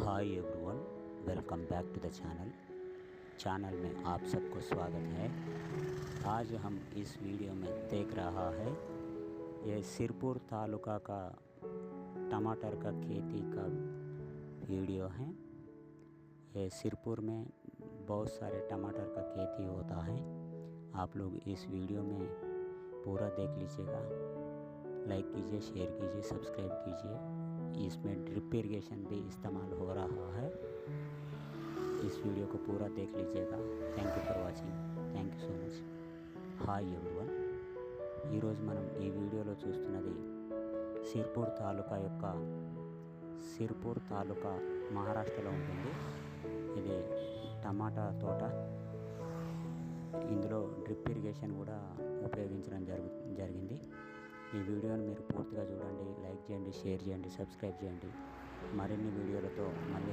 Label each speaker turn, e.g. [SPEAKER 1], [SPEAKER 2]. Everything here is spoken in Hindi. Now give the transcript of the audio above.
[SPEAKER 1] Hi everyone, welcome back to the channel में आप सबको स्वागत है। आज हम इस वीडियो में देख रहा है ये सिरपुर तालुका का टमाटर का खेती का वीडियो है। ये सिरपुर में बहुत सारे टमाटर का खेती होता है। आप लोग इस वीडियो में पूरा देख लीजिएगा, लाइक कीजिए, शेयर कीजिए, सब्सक्राइब कीजिए। इसमें ड्रिप इरिगेशन भी इस्तेमाल हो रहा है। इस वीडियो को पूरा देख लीजिएगा। Thank you for watching, thank you so much. Hi everyone, ఈరోజు మనం ఈ వీడియోలో చూస్తున్నది సిర్పూర్ తాలూకా మహారాష్ట్రలో ఉంటుంది। ఇది టమాటా తోట। ఇందులో డ్రిప్ ఇరిగేషన్ కూడా ఉపయోగించడం జరిగింది। ఈ వీడియోని మీరు పూర్తిగా చూడండి, లైక్ చేయండి, షేర్ చేయండి, సబ్స్క్రైబ్ చేయండి। మరిన్ని వీడియోలతో మళ్ళీ